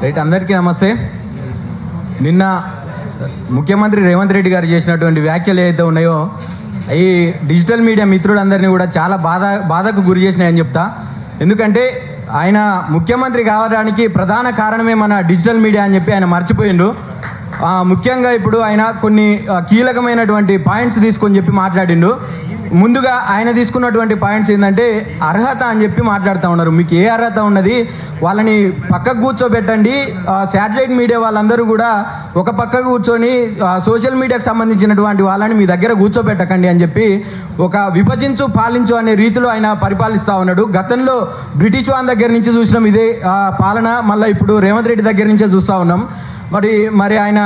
Right, అందరికీ నమస్తే. నిన్న ముఖ్యమంత్రి రేవంత్ రెడ్డి గారు చేసినటువంటి వ్యాఖ్యలు ఏదైతే ఉన్నాయో ఈ డిజిటల్ మీడియా మిత్రులందరినీ కూడా చాలా బాధకు గురి చేసినాయని చెప్తా. ఎందుకంటే ఆయన ముఖ్యమంత్రి కావడానికి ప్రధాన కారణమే మన డిజిటల్ మీడియా అని చెప్పి ఆయన మర్చిపోయిండు. ముఖ్యంగా ఇప్పుడు ఆయన కొన్ని కీలకమైనటువంటి పాయింట్స్ తీసుకొని చెప్పి మాట్లాడిండు. ముందుగా ఆయన తీసుకున్నటువంటి పాయింట్స్ ఏంటంటే అర్హత అని చెప్పి మాట్లాడుతూ ఉన్నారు. మీకు ఏ అర్హత ఉన్నది, వాళ్ళని పక్కకు కూర్చోబెట్టండి. శాటిలైట్ మీడియా వాళ్ళందరూ కూడా ఒక పక్కకు కూర్చొని సోషల్ మీడియాకు సంబంధించినటువంటి వాళ్ళని మీ దగ్గర కూర్చోబెట్టకండి అని చెప్పి ఒక విభజించు పాలించు అనే రీతిలో ఆయన పరిపాలిస్తూ ఉన్నాడు. గతంలో బ్రిటిష్ వాళ్ళ దగ్గర నుంచి చూసినాం ఇదే పాలన, మళ్ళీ ఇప్పుడు రేవంత్ రెడ్డి దగ్గర నుంచే చూస్తూ ఉన్నాం. మరి ఆయన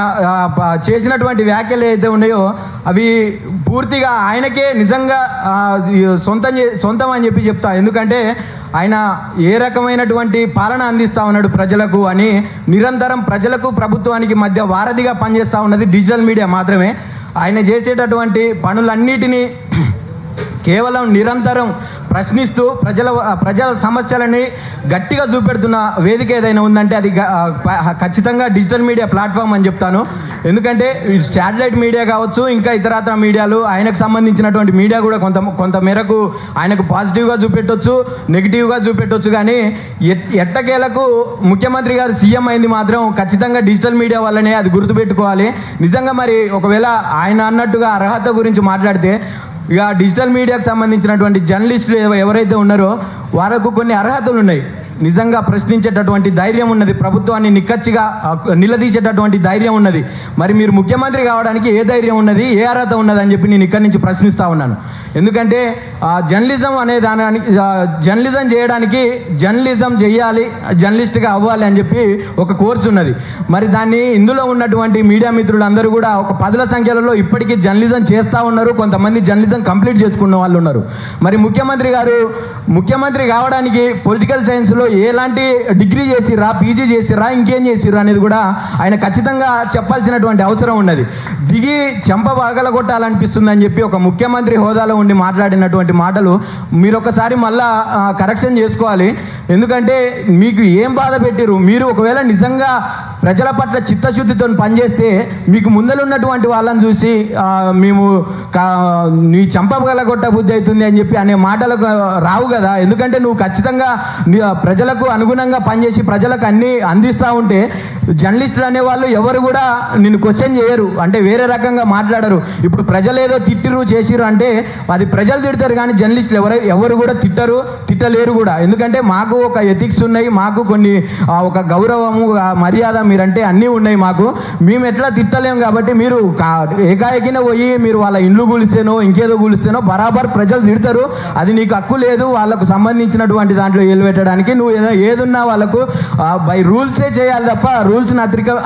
చేసినటువంటి వ్యాఖ్యలు ఏదైతే ఉన్నాయో అవి పూర్తిగా ఆయనకే నిజంగా సొంతం అని చెప్పి చెప్తా. ఎందుకంటే ఆయన ఏ రకమైనటువంటి పాలన అందిస్తూ ఉన్నాడు ప్రజలకు అని, నిరంతరం ప్రజలకు ప్రభుత్వానికి మధ్య వారధిగా పనిచేస్తూ ఉన్నది డిజిటల్ మీడియా మాత్రమే. ఆయన చేసేటటువంటి పనులన్నిటినీ కేవలం నిరంతరం ప్రశ్నిస్తూ ప్రజల సమస్యలని గట్టిగా చూపెడుతున్న వేదిక ఏదైనా ఉందంటే అది ఖచ్చితంగా డిజిటల్ మీడియా ప్లాట్ఫామ్ అని చెప్తాను. ఎందుకంటే శాటిలైట్ మీడియా కావచ్చు, ఇంకా ఇతరత్ర మీడియాలు, ఆయనకు సంబంధించినటువంటి మీడియా కూడా కొంత మేరకు ఆయనకు పాజిటివ్గా చూపెట్టవచ్చు, నెగిటివ్గా చూపెట్టవచ్చు. కానీ ఎట్టకేలకు ముఖ్యమంత్రి గారు సీఎం అయింది మాత్రం ఖచ్చితంగా డిజిటల్ మీడియా వల్లనే, అది గుర్తుపెట్టుకోవాలి. నిజంగా మరి ఒకవేళ ఆయన అన్నట్టుగా అర్హత గురించి మాట్లాడితే ఇక డిజిటల్ మీడియాకు సంబంధించినటువంటి జర్నలిస్టులు ఎవరైతే ఉన్నారో వారికి కొన్ని అర్హతలు ఉన్నాయి. నిజంగా ప్రశ్నించేటటువంటి ధైర్యం ఉన్నది, ప్రభుత్వాన్ని నిక్కచ్చిగా నిలదీసేటటువంటి ధైర్యం ఉన్నది. మరి మీరు ముఖ్యమంత్రి కావడానికి ఏ ధైర్యం ఉన్నది, ఏ అర్హత ఉన్నది అని చెప్పి నేను ఇక్కడి నుంచి ప్రశ్నిస్తూ ఉన్నాను. ఎందుకంటే జర్నలిజం అనే జర్నలిజం చేయడానికి జర్నలిజం చేయాలి, జర్నలిస్ట్గా అవ్వాలి అని చెప్పి ఒక కోర్సు ఉన్నది. మరి దాన్ని ఇందులో ఉన్నటువంటి మీడియా మిత్రులందరూ కూడా ఒక 10ల సంఖ్యలో ఇప్పటికీ జర్నలిజం చేస్తూ ఉన్నారు. కొంతమంది జర్నలిజం కంప్లీట్ చేసుకున్న వాళ్ళు ఉన్నారు. మరి ముఖ్యమంత్రి కావడానికి పొలిటికల్ సైన్స్లో ఎలాంటి డిగ్రీ చేసిర్రా, పీజీ చేసిర్రా, ఇంకేం చేసిర్రా అనేది కూడా ఆయన ఖచ్చితంగా చెప్పాల్సినటువంటి అవసరం ఉన్నది. దిగి చెంప పగలగొట్టాలనిపిస్తుంది అని చెప్పి ఒక ముఖ్యమంత్రి హోదాలో ఉండి మాట్లాడినటువంటి మాటలు మీరు ఒకసారి మళ్ళా కరెక్షన్ చేసుకోవాలి. ఎందుకంటే మీకు ఏం బాధ పెట్టిరు, మీరు ఒకవేళ నిజంగా ప్రజల పట్ల చిత్తశుద్ధితో పనిచేస్తే మీకు ముందలున్నటువంటి వాళ్ళని చూసి మేము నీ చంపగలగొట్ట బుద్ధి అవుతుంది అని చెప్పి అనే మాటలకు రావు కదా. ఎందుకంటే నువ్వు ఖచ్చితంగా ప్రజలకు అనుగుణంగా పనిచేసి ప్రజలకు అన్నీ అందిస్తూ ఉంటే జర్నలిస్టులు అనేవాళ్ళు ఎవరు కూడా నిన్ను క్వశ్చన్ చేయరు, అంటే వేరే రకంగా మాట్లాడరు. ఇప్పుడు ప్రజలు ఏదో తిట్టిరు చేసిరు అంటే అది ప్రజలు తిడతారు, కానీ జర్నలిస్టులు ఎవరు కూడా తిట్టలేరు కూడా. ఎందుకంటే మాకు ఒక ఎథిక్స్ ఉన్నాయి, మాకు కొన్ని ఒక గౌరవము మర్యాద మీరంటే అన్నీ ఉన్నాయి మాకు. మేము ఎట్లా తిట్టలేము కాబట్టి మీరు ఏకాఏకిన పోయి మీరు వాళ్ళ ఇండ్లు కూలిస్తేనో ఇంకేదో కూలిస్తేనో బరాబర్ ప్రజలు తిడతారు. అది నీకు హక్కు లేదు వాళ్ళకు సంబంధించినటువంటి దాంట్లో ఏలు పెట్టడానికి. నువ్వు ఏదున్నా వాళ్ళకు బై రూల్సే చేయాలి తప్ప రూల్స్ని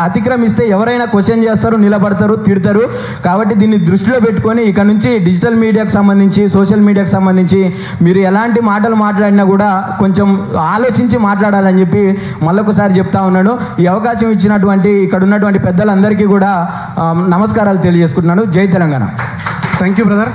అతిక్రమిస్తే ఎవరైనా క్వశ్చన్ చేస్తారు, నిలబడతారు, తిడతారు. కాబట్టి దీన్ని దృష్టిలో పెట్టుకొని ఇక నుంచి డిజిటల్ మీడియాకు సంబంధించి సోషల్ మీడియాకు సంబంధించి మీరు ఎలాంటి మాటలు మాట్లాడినా కూడా కొంచెం ఆలోచించి మాట్లాడాలని చెప్పి మళ్ళొకసారి చెప్తా ఉన్నాను. ఈ అవకాశం ఇచ్చినటువంటి ఇక్కడ ఉన్నటువంటి పెద్దలందరికీ కూడా నమస్కారాలు తెలియజేసుకుంటున్నాను. జై తెలంగాణ. Thank you brother.